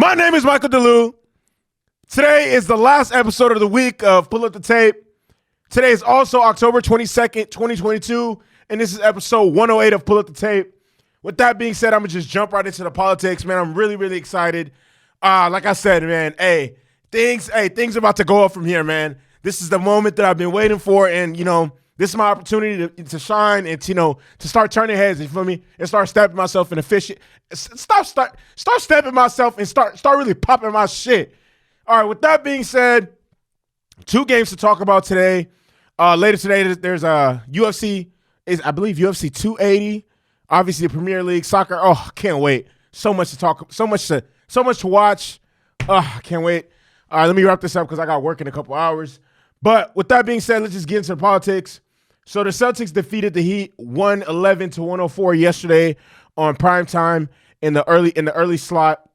My name is Michael DeLu. Today is the last episode of the week of Pull Up the Tape. Today is also October 22nd, 2022, and this is episode 108 of Pull Up the Tape. With that being said, I'm going to just jump right into the politics, man. I'm really, really excited. Like I said, man, things are about to go up from here, man. This is the moment that I've been waiting for, and, this is my opportunity to shine and, to start turning heads, you feel me, and start stepping myself in the fish. Start stepping myself and start really popping my shit. All right, with that being said, 2 games to talk about today. Later today, there's UFC, I believe UFC 280. Obviously, the Premier League soccer. Oh, I can't wait. So much to talk, so much to watch. I can't wait. All right, let me wrap this up because I got work in a couple hours. But with that being said, let's just get into the politics. So the Celtics defeated the Heat 111-104 yesterday on prime time in the early slot.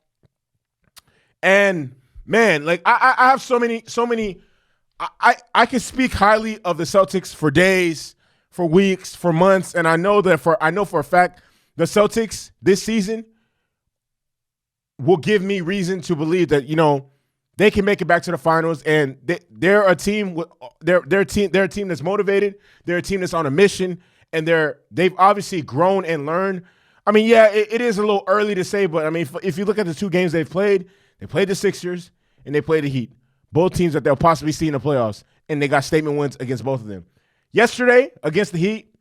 And man, like I have so many. I can speak highly of the Celtics for days, for weeks, for months, and I know for a fact the Celtics this season will give me reason to believe that they can make it back to the finals, and they're a team with they're a team that's motivated. They're a team that's on a mission, and they've obviously grown and learned. I mean, yeah, it is a little early to say, but I mean, if you look at the 2 games they've played, they played the Sixers and they played the Heat, both teams that they'll possibly see in the playoffs, and they got statement wins against both of them. Yesterday against the Heat,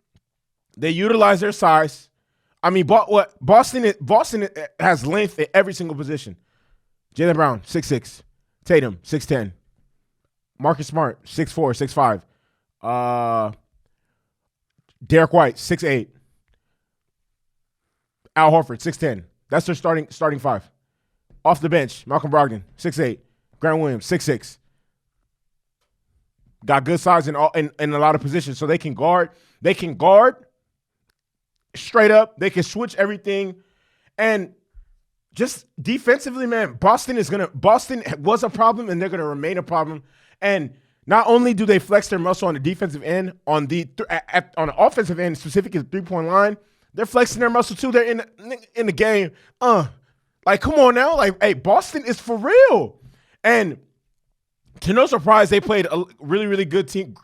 they utilized their size. I mean, Boston has length at every single position. Jaylen Brown, 6'6". Tatum, 6'10". Marcus Smart, 6'4", 6'5". Derek White, 6'8". Al Horford, 6'10". That's their starting 5. Off the bench, Malcolm Brogdon, 6'8". Grant Williams, 6'6". Got good size in a lot of positions, so they can guard. They can guard straight up. They can switch everything, and just defensively, man, Boston was a problem, and they're gonna remain a problem. And not only do they flex their muscle on the defensive end, on the offensive end, specifically the 3-point line, they're flexing their muscle too. They're in the game. Like, come on now, like, hey, Boston is for real. And to no surprise, they played a really, really good team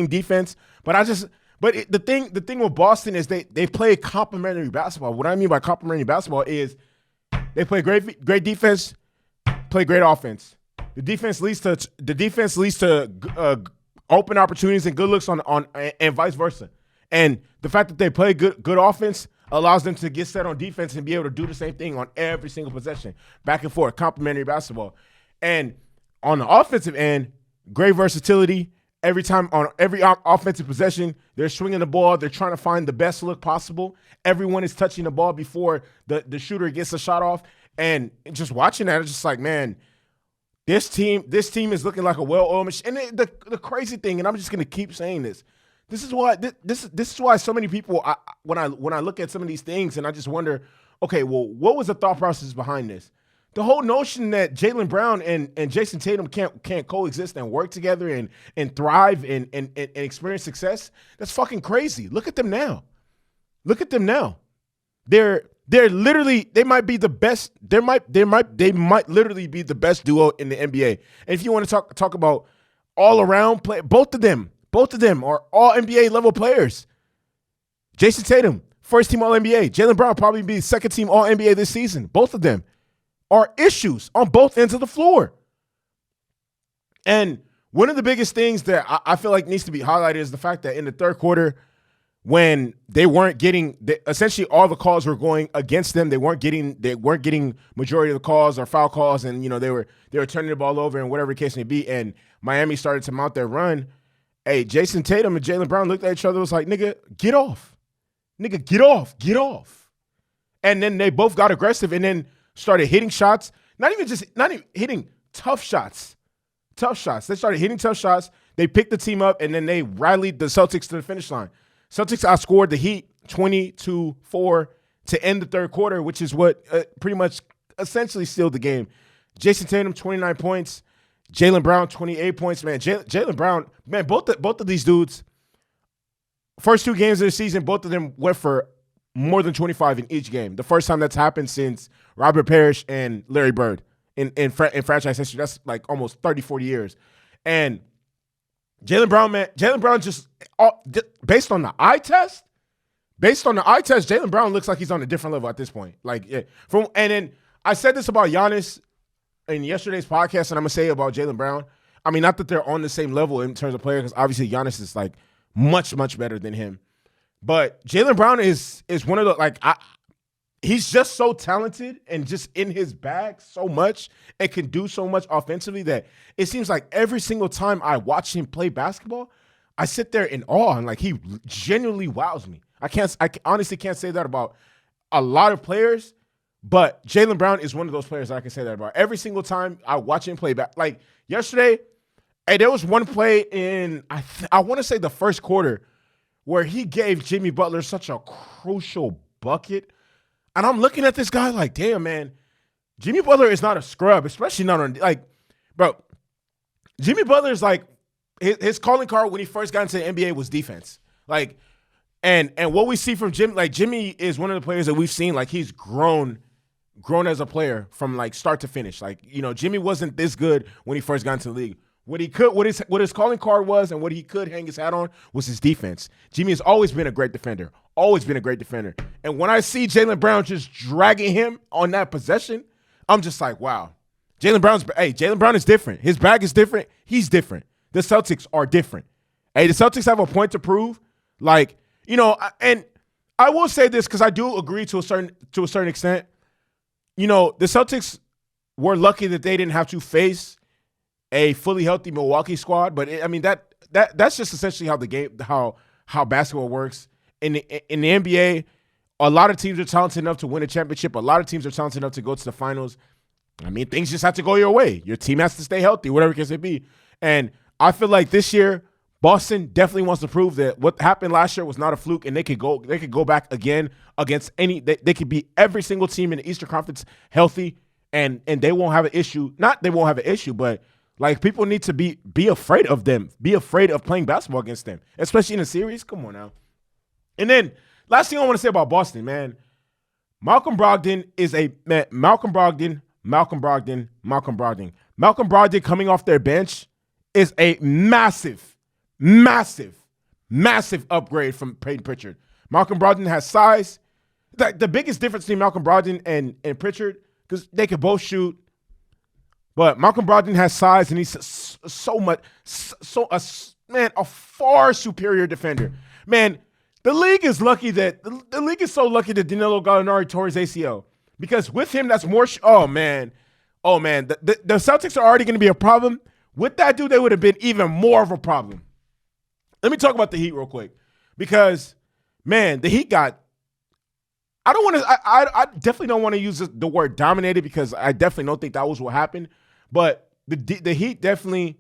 defense. The thing with Boston is they play complementary basketball. What I mean by complementary basketball is they play great defense, play great offense. The defense leads to open opportunities and good looks on and vice versa. And the fact that they play good offense allows them to get set on defense and be able to do the same thing on every single possession, back and forth, complementary basketball. And on the offensive end, great versatility. Every time on every offensive possession, they're swinging the ball. They're trying to find the best look possible. Everyone is touching the ball before the shooter gets a shot off. And just watching that, it's just like, man, this team is looking like a well-oiled machine. And the crazy thing, and I'm just gonna keep saying this. This is why so many people, when I look at some of these things, and I just wonder, okay, well, what was the thought process behind this? The whole notion that Jaylen Brown and Jason Tatum can't coexist and work together and thrive and experience success, that's fucking crazy. Look at them now. They're literally, they might be the best. They might literally be the best duo in the NBA. And if you want to talk about all around play, both of them are all NBA level players. Jason Tatum, first team All NBA. Jaylen Brown probably be second team All NBA this season. Both of them are issues on both ends of the floor. And one of the biggest things that I feel like needs to be highlighted is the fact that in the third quarter, when they weren't getting essentially all the calls were going against them, they weren't getting majority of the calls or foul calls, and they were turning the ball over and whatever the case may be. And Miami started to mount their run. Hey, Jason Tatum and Jaylen Brown looked at each other, was like, nigga, get off. Nigga, get off. And then they both got aggressive and then started hitting shots. Not even hitting tough shots. They started hitting tough shots. They picked the team up, and then they rallied the Celtics to the finish line. Celtics outscored the Heat 20-4 to end the third quarter, which is what pretty much essentially sealed the game. Jason Tatum, 29 points. Jaylen Brown, 28 points. Man, Jaylen Brown, man, both of these dudes, first 2 games of the season, both of them went for more than 25 in each game. The first time that's happened since Robert Parrish and Larry Bird in franchise history. That's like almost 30, 40 years. And Jaylen Brown just based on the eye test, Jaylen Brown looks like he's on a different level at this point. Like, yeah, and then I said this about Giannis in yesterday's podcast, and I'm gonna say about Jaylen Brown. I mean, not that they're on the same level in terms of player, because obviously Giannis is like much, much better than him. But Jaylen Brown is one of the he's just so talented and just in his bag so much and can do so much offensively that it seems like every single time I watch him play basketball, I sit there in awe and like he genuinely wows me. I honestly can't say that about a lot of players, but Jaylen Brown is one of those players that I can say that about. Every single time I watch him play back, like yesterday, there was one play in I want to say the first quarter where he gave Jimmy Butler such a crucial bucket. And I'm looking at this guy like, damn, man, Jimmy Butler is not a scrub, especially not on, like, bro, Jimmy Butler's like, his calling card when he first got into the NBA was defense. Like, and what we see from Jimmy, like, Jimmy is one of the players that we've seen, like, he's grown as a player from, like, start to finish. Like, you know, Jimmy wasn't this good when he first got into the league. What his calling card was and what he could hang his hat on was his defense. Jimmy has always been a great defender. And when I see Jaylen Brown just dragging him on that possession, I'm just like, wow. Jaylen Brown is different. His bag is different. He's different. The Celtics are different. Hey, the Celtics have a point to prove. Like, you know, and I will say this because I do agree to a certain extent. You know, the Celtics were lucky that they didn't have to face a fully healthy Milwaukee squad, but that's just essentially how the game, how basketball works. In the NBA, a lot of teams are talented enough to win a championship. A lot of teams are talented enough to go to the finals. I mean, things just have to go your way. Your team has to stay healthy, whatever it can be. And I feel like this year, Boston definitely wants to prove that what happened last year was not a fluke, and they could go back again against they could beat every single team in the Eastern Conference healthy, and they won't have an issue. Not they won't have an issue, but like people need to be afraid of them, be afraid of playing basketball against them, especially in a series. Come on now. And then last thing I want to say about Boston, man, Malcolm Brogdon coming off their bench is a massive, massive, massive upgrade from Peyton Pritchard. Malcolm Brogdon has size. The biggest difference between Malcolm Brogdon and Pritchard, because they can both shoot, but Malcolm Brogdon has size and he's a far superior defender. Man, the league is lucky that the league is so lucky that Danilo Gallinari tore his ACL, because with him, that's more. Oh man, the Celtics are already going to be a problem. With that dude, they would have been even more of a problem. Let me talk about the Heat real quick, because man, the Heat got. I definitely don't want to use the word dominated, because I definitely don't think that was what happened. But the Heat definitely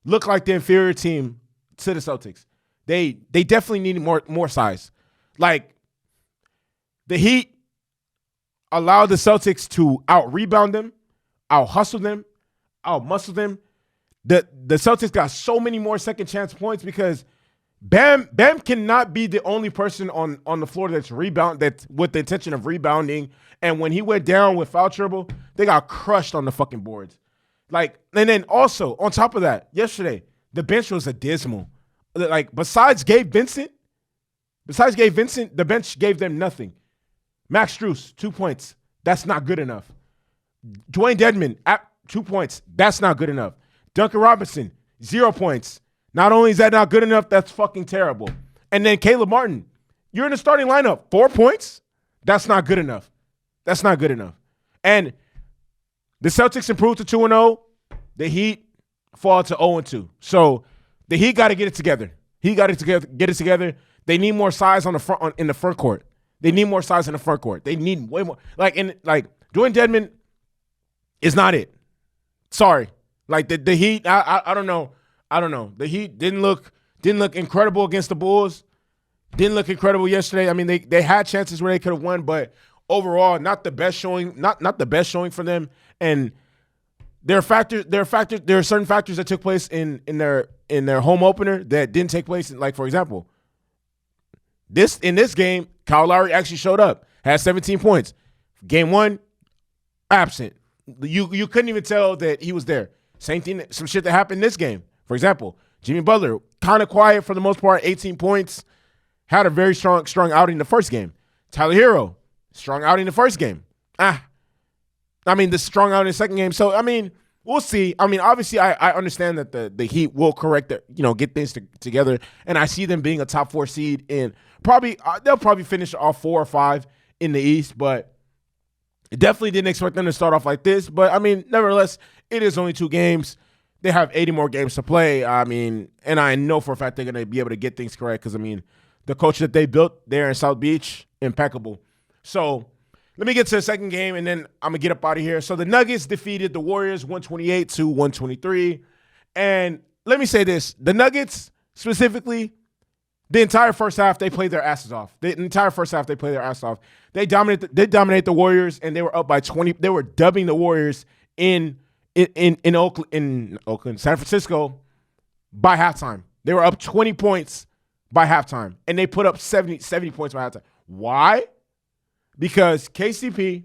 look like the inferior team to the Celtics. They definitely need more size. Like, the Heat allowed the Celtics to out-rebound them, out-hustle them, out-muscle them. The Celtics got so many more second-chance points because Bam cannot be the only person on the floor that's with the intention of rebounding. And when he went down with foul trouble, they got crushed on the fucking boards. Like, and then also on top of that, yesterday the bench was abysmal. Like, besides Gabe Vincent, the bench gave them nothing. Max Strus, 2 points. That's not good enough. Dwayne Dedmon, 2 points. That's not good enough. Duncan Robinson, 0 points. Not only is that not good enough, that's fucking terrible. And then Caleb Martin, you're in the starting lineup, 4 points? That's not good enough. And the Celtics improved to 2-0. The Heat fall to 0-2. So the Heat got to get it together. They need more size in the front court. They need way more. Dwayne Dedmon is not it. Sorry. Like the Heat, I don't know. The Heat didn't look incredible against the Bulls. Didn't look incredible yesterday. I mean, they had chances where they could have won, but overall, not the best showing. Not the best showing for them. And there are certain factors that took place in their home opener that didn't take place. Like, for example, in this game, Kyle Lowry actually showed up, had 17 points. Game 1, absent. You couldn't even tell that he was there. Same thing, some shit that happened in this game. For example, Jimmy Butler, kind of quiet for the most part, 18 points, had a very strong outing in the first game. Tyler Hero, strong outing in the first game. The strong out in the second game. So, we'll see. Obviously, I understand that the Heat will correct it, get things together. And I see them being a top 4 seed in they'll probably finish off 4 or 5 in the East. But definitely didn't expect them to start off like this. But, nevertheless, it is only 2 games. They have 80 more games to play. And I know for a fact they're going to be able to get things correct because, the coach that they built there in South Beach, impeccable. So, let me get to the second game, and then I'm going to get up out of here. So the Nuggets defeated the Warriors 128-123. And let me say this. The Nuggets, specifically, the entire first half, they played their asses off. They dominated the Warriors, and they were up by 20. They were dubbing the Warriors in Oakland, San Francisco, by halftime. They were up 20 points by halftime, and they put up 70 points by halftime. Why? Because KCP,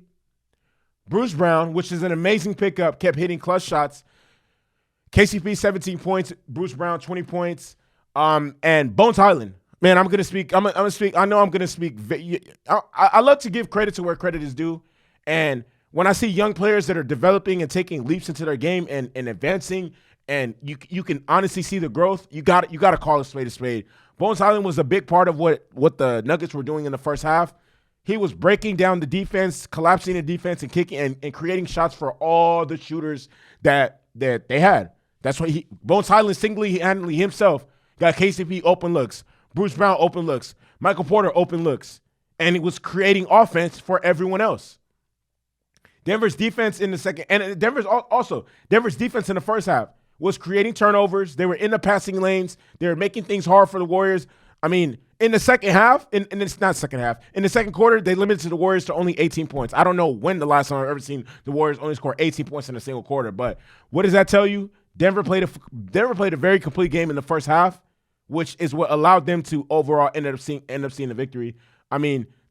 Bruce Brown, which is an amazing pickup, kept hitting clutch shots. KCP 17 points, Bruce Brown 20 points, and Bones Highland. Man, I'm gonna speak. I know I'm gonna speak. I love to give credit to where credit is due, and when I see young players that are developing and taking leaps into their game and advancing, and you can honestly see the growth, you got to call a spade a spade. Bones Highland was a big part of what the Nuggets were doing in the first half. He was breaking down the defense, collapsing the defense, and kicking and creating shots for all the shooters that they had. That's why Bones Highland single-handedly himself got KCP open looks, Bruce Brown open looks, Michael Porter open looks, and he was creating offense for everyone else. Denver's defense in the second, and Denver's defense in the first half was creating turnovers. They were in the passing lanes. They were making things hard for the Warriors. In the second half, in the second quarter, they limited the Warriors to only 18 points. I don't know when the last time I've ever seen the Warriors only score 18 points in a single quarter, but what does that tell you? Denver played a very complete game in the first half, which is what allowed them to overall end up seeing the victory.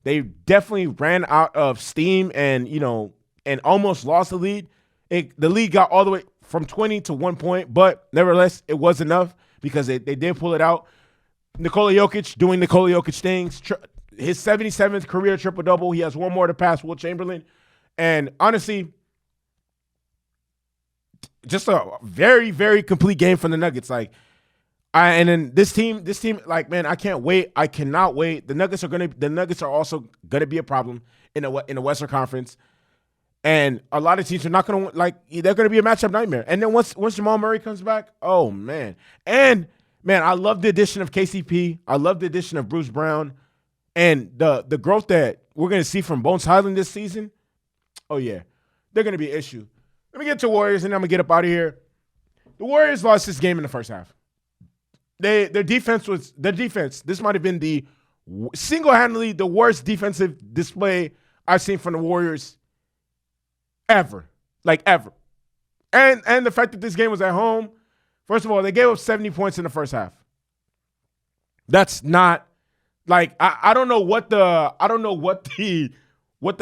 They definitely ran out of steam and almost lost the lead. The lead got all the way from 20 to 1 point, but nevertheless, it was enough because they did pull it out. Nikola Jokic doing Nikola Jokic things. His 77th career triple-double. He has one more to pass Will Chamberlain. And honestly, just a very, very complete game from the Nuggets. And then this team, man, I can't wait. I cannot wait. The Nuggets are also gonna be a problem in the Western Conference. And a lot of teams are not gonna they're gonna be a matchup nightmare. And then once Jamal Murray comes back, oh man. And man, I love the addition of KCP. I love the addition of Bruce Brown. And the growth that we're going to see from Bones Highland this season, oh, yeah, they're going to be an issue. Let me get to Warriors, and then I'm going to get up out of here. The Warriors lost this game in the first half. Their defense. This might have been the single-handedly the worst defensive display I've seen from the Warriors ever. Ever. And the fact that this game was at home, first of all, they gave up 70 points in the first half. That's not I don't know what the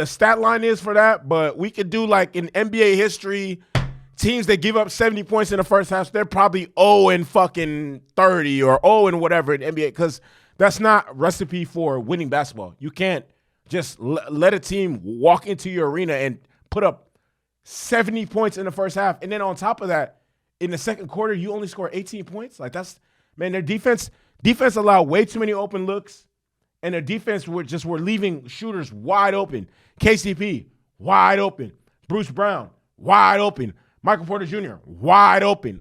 stat line is for that, but we could do in NBA history, teams that give up 70 points in the first half, they're probably 0-30 or 0 whatever in NBA, because that's not a recipe for winning basketball. You can't just let a team walk into your arena and put up 70 points in the first half, and then on top of that, in the second quarter, you only score 18 points. Their defense allowed way too many open looks, and their defense were leaving shooters wide open. KCP, wide open. Bruce Brown, wide open. Michael Porter Jr., wide open.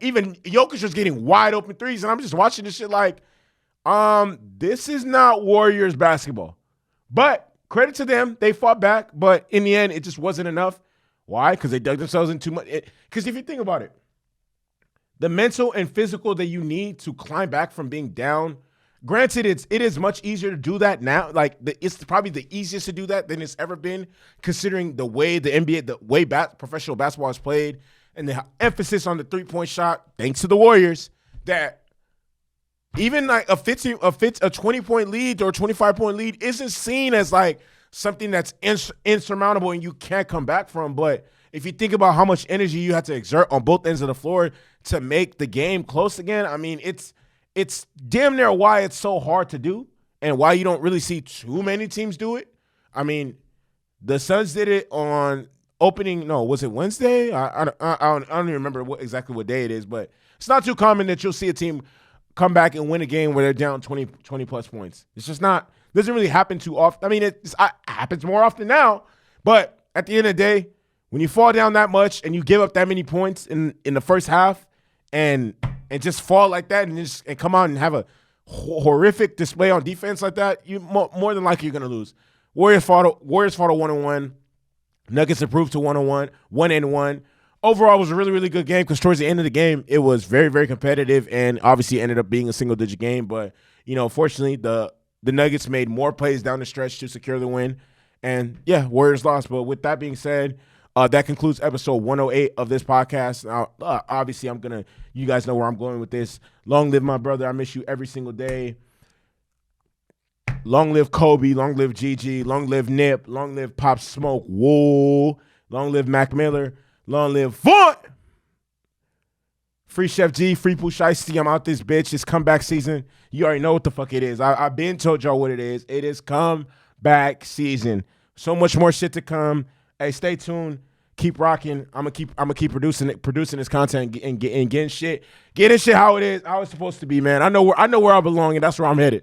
Even Jokic was getting wide open threes, and I'm just watching this shit this is not Warriors basketball. But credit to them, they fought back, but in the end, it just wasn't enough. Why? Because they dug themselves in too much. Because if you think about it, the mental and physical that you need to climb back from being down, granted, it is much easier to do that now. It's probably the easiest to do that than it's ever been, considering the way the NBA, professional basketball is played, and the emphasis on the three-point shot, thanks to the Warriors, that even a 20-point lead or a 25-point lead isn't seen as something that's insurmountable and you can't come back from. But if you think about how much energy you have to exert on both ends of the floor to make the game close again, I mean, it's damn near why it's so hard to do and why you don't really see too many teams do it. I mean, the Suns did it on opening. No, was it Wednesday? I don't even remember exactly what day it is, but it's not too common that you'll see a team come back and win a game where they're down 20 plus points. It's just not. Doesn't really happen too often. I mean, it happens more often now, but at the end of the day, when you fall down that much and you give up that many points in the first half and just fall like that and come out and have a horrific display on defense like that, you more than likely you're gonna lose. Warriors fought a 1-1. Nuggets improved to 1-1, 1-1. Overall, it was a really, really good game because towards the end of the game, it was very, very competitive and obviously ended up being a single-digit game. But, fortunately, the Nuggets made more plays down the stretch to secure the win. And, yeah, Warriors lost. But with that being said, that concludes episode 108 of this podcast. Now, obviously, you guys know where I'm going with this. Long live my brother. I miss you every single day. Long live Kobe. Long live Gigi. Long live Nip. Long live Pop Smoke. Whoa. Long live Mac Miller. Long live Vaughn. Free Chef G, free Pooh Shiesty. I'm out this bitch. It's comeback season. You already know what the fuck it is. I've been told y'all what it is. It is comeback season. So much more shit to come. Hey, stay tuned. Keep rocking. I'm gonna keep producing this content and getting shit how it is, how it's supposed to be, man. I know where I belong, and that's where I'm headed.